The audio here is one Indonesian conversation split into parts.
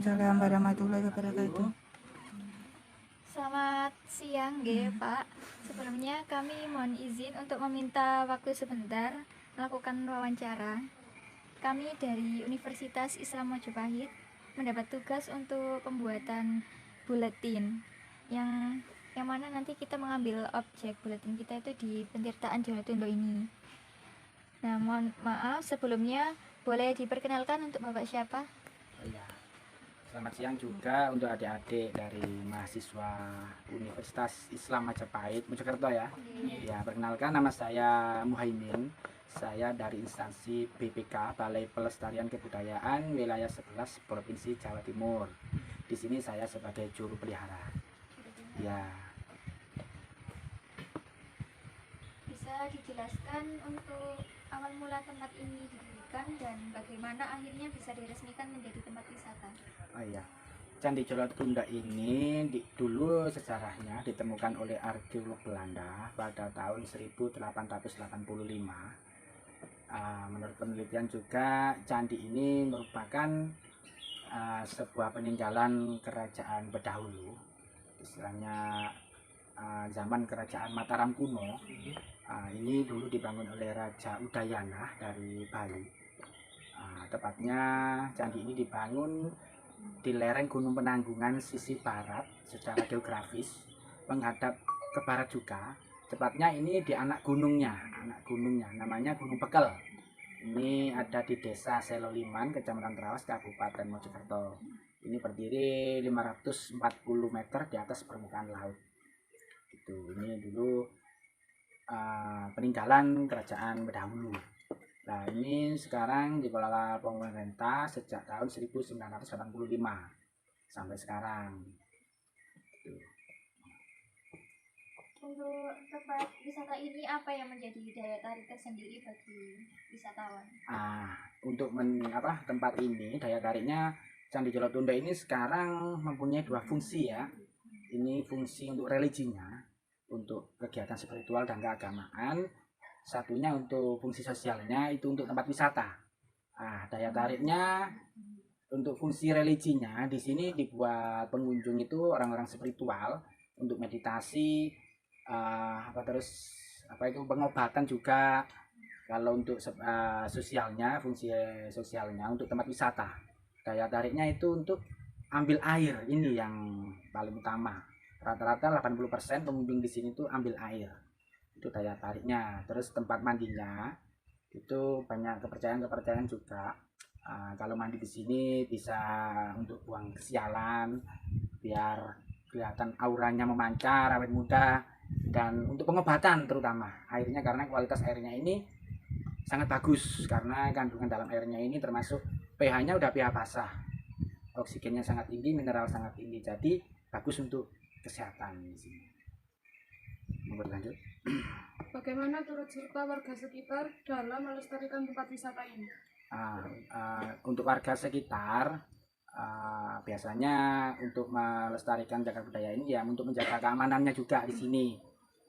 Waalaikumsalam warahmatullahi wabarakatuh. Selamat siang, Pak. Sebelumnya kami mohon izin untuk meminta waktu sebentar melakukan wawancara. Kami dari Universitas Islam Majapahit mendapat tugas untuk pembuatan buletin yang mana nanti kita mengambil objek buletin kita itu di Pentirtaan Jolotundo ini. Nah, mohon maaf sebelumnya, boleh diperkenalkan untuk Bapak siapa? Oh iya. Selamat siang juga untuk adik-adik dari mahasiswa Universitas Islam Majapahit, Mojokerto ya. Ya, perkenalkan nama saya Muhaimin. Saya dari instansi BPK, Balai Pelestarian Kebudayaan Wilayah 11 Provinsi Jawa Timur. Di sini saya sebagai juru pelihara. Ya. Bisa dijelaskan untuk awal mula tempat ini didirikan dan bagaimana akhirnya bisa diresmikan menjadi tempat wisata? Oh iya, Candi Jolotundo ini dulu sejarahnya ditemukan oleh arkeolog Belanda pada tahun 1885. Menurut penelitian juga candi ini merupakan sebuah peninggalan kerajaan berdahulu, istilahnya zaman kerajaan Mataram kuno. Ini dulu dibangun oleh Raja Udayana dari Bali. Tepatnya candi ini dibangun di lereng Gunung Penanggungan sisi barat secara geografis, menghadap ke barat juga. Tepatnya ini di anak gunungnya namanya Gunung Bekel. Ini ada di Desa Seloliman, Kecamatan Trawas, Kabupaten Mojokerto. Ini berdiri 540 meter di atas permukaan laut. Ini dulu peninggalan kerajaan berdahulu. Nah, ini sekarang dikelola pemerintah sejak tahun 1985 sampai sekarang. Untuk tempat wisata ini apa yang menjadi daya tarik tersendiri bagi wisatawan? Untuk tempat ini daya tariknya Candi Jolotundo ini sekarang mempunyai dua fungsi ya. Ini fungsi untuk religinya, untuk kegiatan spiritual dan keagamaan. Satunya untuk fungsi sosialnya, itu untuk tempat wisata. Daya tariknya untuk fungsi religinya di sini dibuat pengunjung itu orang-orang spiritual untuk meditasi, pengobatan juga. Kalau untuk sosialnya, fungsi sosialnya untuk tempat wisata, daya tariknya itu untuk ambil air, ini yang paling utama. Rata-rata 80% pengunjung di sini tuh ambil air. Itu daya tariknya. Terus tempat mandinya itu banyak kepercayaan juga. Kalau mandi di sini bisa untuk buang kesialan, biar kelihatan auranya memancar, awet muda, dan untuk pengobatan terutama airnya, karena kualitas airnya ini sangat bagus karena kandungan dalam airnya ini termasuk pH-nya udah pH basah, oksigennya sangat tinggi, mineral sangat tinggi, jadi bagus untuk kesehatan di sini. Lanjut. Bagaimana turut serta warga sekitar dalam melestarikan tempat wisata ini? Untuk warga sekitar biasanya untuk melestarikan cagar budaya ini ya untuk menjaga keamanannya juga di sini,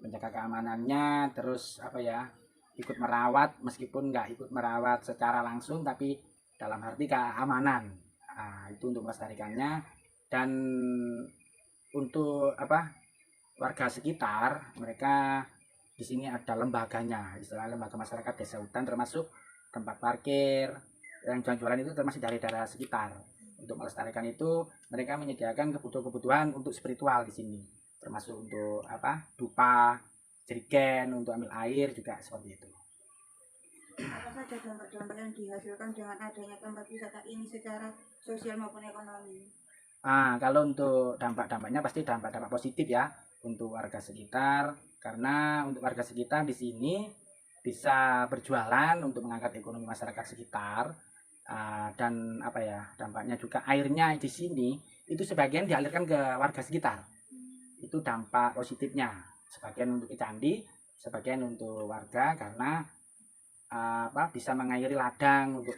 menjaga keamanannya, terus ikut merawat, meskipun nggak ikut merawat secara langsung tapi dalam arti keamanan. Itu untuk melestarikannya. Dan untuk warga sekitar, mereka di sini ada lembaganya, istilah lembaga masyarakat desa hutan, termasuk tempat parkir, yang jualan itu termasuk dari daerah sekitar. Untuk melestarikan itu mereka menyediakan kebutuhan untuk spiritual di sini, termasuk untuk dupa, jerigen untuk ambil air juga seperti itu. Apa saja dampak-dampak yang dihasilkan dengan adanya tempat wisata ini secara sosial maupun ekonomi? Kalau untuk dampak-dampaknya pasti dampak-dampak positif ya untuk warga sekitar, karena untuk warga sekitar di sini bisa berjualan untuk mengangkat ekonomi masyarakat sekitar. Dan dampaknya juga airnya di sini itu sebagian dialirkan ke warga sekitar. Itu dampak positifnya, sebagian untuk candi, sebagian untuk warga, karena bisa mengairi ladang untuk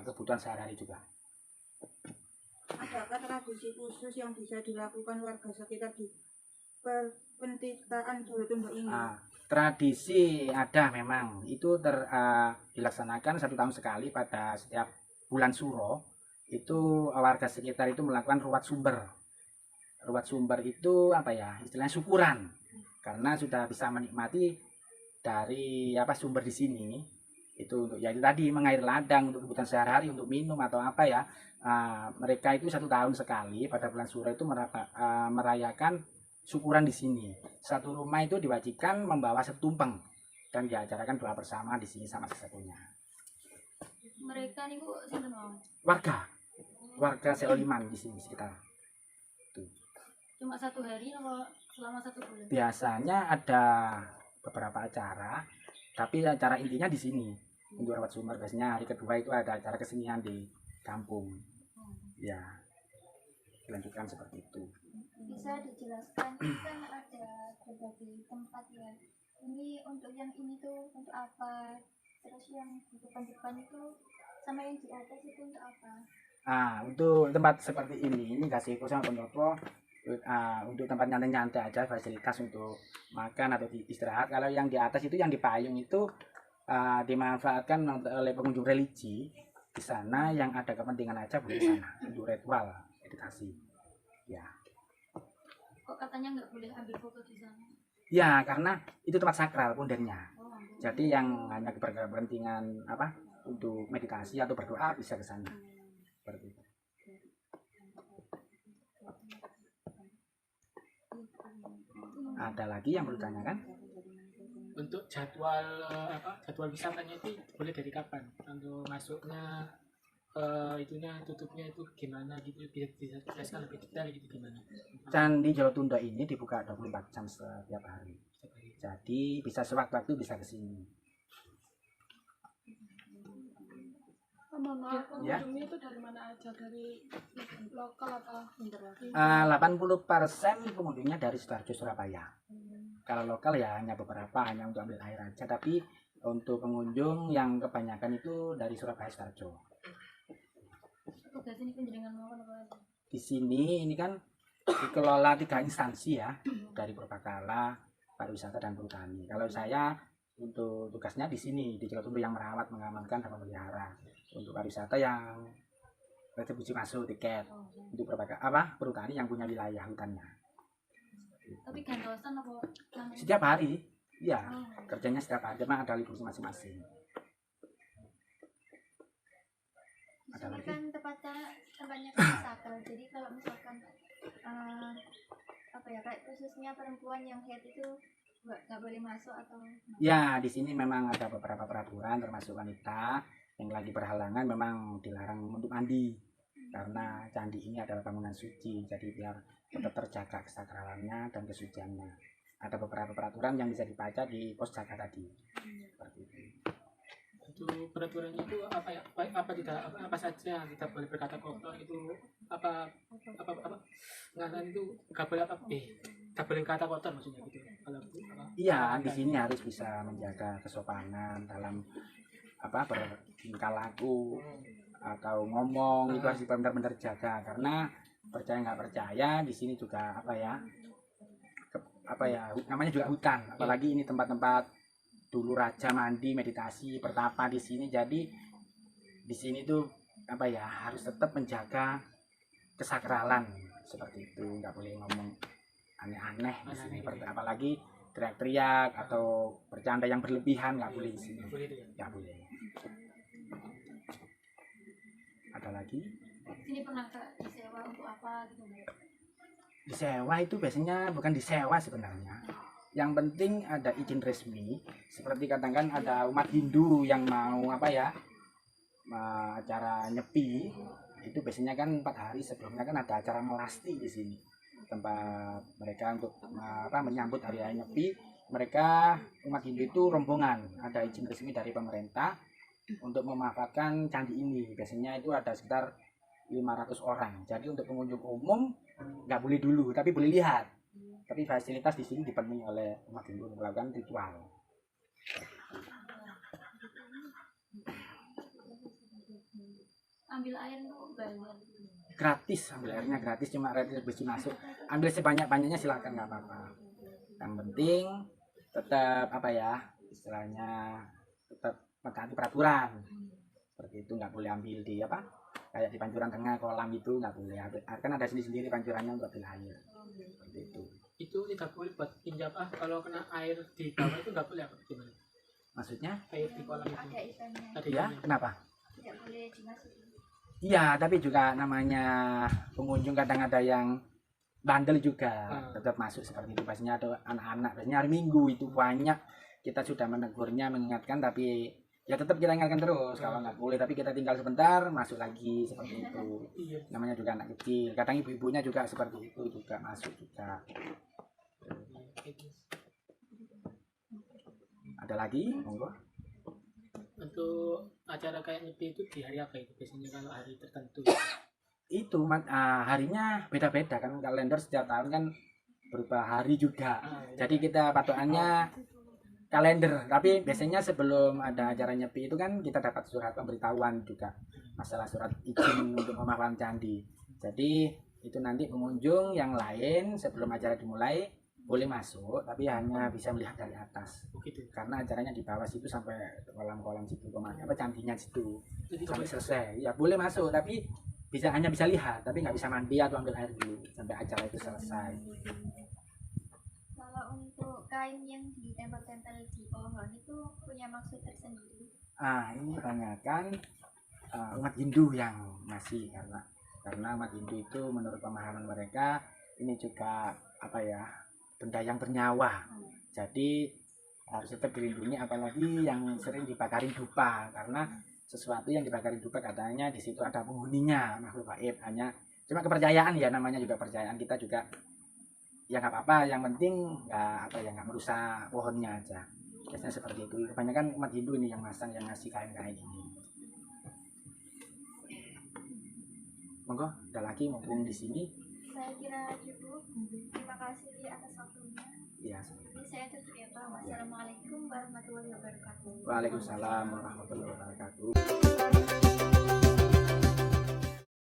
kebutuhan sehari-hari juga. Adakah tradisi khusus yang bisa dilakukan warga sekitar di Pentirtaan Jolotundo ini? Tradisi ada memang, itu dilaksanakan 1 tahun sekali pada setiap bulan Suro. itu warga sekitar itu melakukan ruwat sumber. Ruwat sumber itu apa ya, istilahnya syukuran, karena sudah bisa menikmati dari apa sumber di sini. Itu untuk ya itu tadi mengair ladang untuk kebutuhan sehari-hari, untuk minum atau apa ya. Mereka itu 1 tahun sekali pada bulan Suro itu merayakan syukuran di sini. Satu rumah itu diwajibkan membawa setumpeng dan diajarkan doa bersama di sini sama sesepuhnya. Mereka nih Bu, sinten mau? Warga Seloliman di sini sekitar. Cuma 1 hari atau selama 1 bulan? Biasanya ada beberapa acara, tapi acara intinya di sini untuk rawat sumber. Biasanya hari kedua itu ada acara kesenian di kampung. Ya, dilanjutkan seperti itu. Bisa dijelaskan, kan ada berbagai tempat ya. Ini untuk yang ini tuh untuk apa? Terus yang di depan-depan itu sama yang di atas itu untuk apa? Untuk tempat seperti ini kasih sama pendopo. Untuk tempat nyantai-nyantai aja, fasilitas untuk makan atau istirahat. Kalau yang di atas itu, yang di payung itu dimanfaatkan oleh pengunjung religi. Di sana yang ada kepentingan aja boleh di sana untuk ritual meditasi. Ya. Kok katanya nggak boleh ambil foto di sana? Ya, karena itu tempat sakral pundernya. Jadi yang hanya berkepentingan apa untuk meditasi atau berdoa bisa ke sana. Seperti itu. Ada lagi yang perlu ditanyakan? Untuk jadwal jadwal wisatanya itu boleh dari kapan? Untuk masuknya itunya tutupnya itu gimana gitu, bisa dijelaskan lebih detail gitu gimana? Candi Jolotunda ini dibuka 24 jam setiap hari. Jadi bisa sewaktu-waktu bisa ke sini. Mohon maaf, Ya. pengunjungnya itu dari mana aja? Dari lokal atau 80% pengunjungnya dari Sidoarjo Surabaya. Kalau lokal ya hanya beberapa, hanya untuk ambil air aja. Tapi untuk pengunjung yang kebanyakan itu dari Surabaya Sidoarjo. Tugas ini penjaringan mau apa? Di sini ini kan dikelola 3 instansi ya, dari Purbakala, Pariwisata dan Perhutani. Kalau saya untuk tugasnya di sini di Jolotunda yang merawat, mengamankan dan memelihara. Untuk pariwisata yang retribusi masuk tiket, untuk Perhutani yang punya wilayah hutannya. Tapi gantosan apa? Setiap hari, ya kerjanya setiap hari, memang ada libur masing-masing. Ada Ini lagi? kan tempatnya kan sakral. Jadi kalau misalkan apa ya, kayak khususnya perempuan yang haid itu nggak boleh masuk atau? Ya, di sini memang ada beberapa peraturan, termasuk wanita yang lagi berhalangan memang dilarang untuk mandi, karena candi ini adalah bangunan suci, jadi biar tetap terjaga kesakralannya dan kesuciannya. Ada beberapa peraturan yang bisa dibaca di pos jaga tadi. Seperti itu. Itu peraturannya itu apa ya? Apa saja kita boleh berkata kotor itu apa nganan itu nggak boleh nggak boleh berkata kotor maksudnya gitu. Kalau Iya, di sini harus bisa menjaga kesopanan dalam bertingkah laku atau ngomong, itu harus benar-benar jaga, karena percaya nggak percaya di sini juga namanya juga hutan, apalagi ini tempat-tempat dulu raja mandi, meditasi, bertapa di sini. Jadi di sini tuh harus tetap menjaga kesakralan seperti itu, nggak boleh ngomong aneh-aneh di sini, apalagi teriak-teriak atau bercanda yang berlebihan nggak boleh di sini. Nggak boleh. Ada lagi? Sini pernah disewa untuk apa gitu? Disewa itu biasanya bukan disewa sebenarnya. Yang penting ada izin resmi. Seperti katakan ada umat Hindu yang mau acara nyepi, itu biasanya kan 4 hari sebelumnya kan ada acara melasti di sini. Tempat mereka untuk menyambut hari raya nyepi, mereka umat Hindu itu rombongan, ada izin resmi dari pemerintah untuk memanfaatkan candi ini. Biasanya itu ada sekitar 500 orang. Jadi untuk pengunjung umum nggak boleh dulu, tapi boleh lihat. Tapi fasilitas di sini dipenuhi oleh umat Hindu untuk melakukan ritual. Ambil air itu bayar? Gratis, ambil airnya gratis, cuma retribusi masuk. Ambil sebanyak-banyaknya silakan, nggak apa-apa. Yang penting tetap istilahnya tetap mentaati peraturan. Seperti itu, nggak boleh ambil di kayak di pancuran tengah kolam itu nggak boleh, kan ada sendiri pancurannya untuk ambil air seperti itu. Itu tidak boleh buat pinjam kalau kena air di bawah itu nggak boleh apa gimana? Maksudnya Air di kolam itu Ada ikannya, ada ya ikannya. kenapa? tidak boleh dimasuki. Iya, tapi juga namanya pengunjung kadang ada yang bandel juga, tetap masuk seperti itu. Biasanya ada anak-anak, biasanya hari Minggu itu banyak, kita sudah menegurnya, mengingatkan, tapi ya tetap kita ingatkan terus kalau nggak boleh, tapi kita tinggal sebentar masuk lagi seperti itu. Iya. Namanya juga anak kecil, kadang ibu-ibunya juga seperti itu juga masuk juga. Ada lagi, monggo. Untuk acara kayak nyepi itu di hari apa itu biasanya kalau hari tertentu? Itu harinya beda-beda kan, kalender setiap tahun kan berubah hari juga. Jadi kita patokannya kalender, tapi biasanya sebelum ada acara nyepi itu kan kita dapat surat pemberitahuan juga masalah surat izin untuk pemahaman candi. Jadi itu nanti pengunjung yang lain sebelum acara dimulai boleh masuk, tapi hanya bisa melihat dari atas. Begitu. Karena acaranya di bawah situ sampai kolam-kolam situ, candinya situ Jadi sampai boleh. selesai. Ya boleh masuk, tapi hanya bisa lihat, tapi nggak bisa mandi atau ambil air dulu sampai acara itu selesai. Kalau untuk kain yang ditempel-tempel di pohon itu punya maksud tersendiri. Ini kebanyakan umat Hindu yang masih, karena umat Hindu itu menurut pemahaman mereka ini juga benda yang bernyawa, jadi harus tetap dilindungi, apalagi yang sering dibakarin dupa, karena sesuatu yang dibakarin dupa katanya di situ ada penghuninya, makhluk gaib. Hanya cuma kepercayaan ya, namanya juga percayaan, kita juga ya nggak apa-apa, yang penting nggak merusak pohonnya aja. Biasanya seperti itu, kebanyakan umat Hindu ini yang masang, yang ngasih kain-kain ini. Monggo, ada lagi mumpung di sini. Saya kira cukup. Terima kasih atas waktunya. Ya. Jadi saya tutup ya Pak. Wassalamualaikum warahmatullahi wabarakatuh. Waalaikumsalam warahmatullahi wabarakatuh.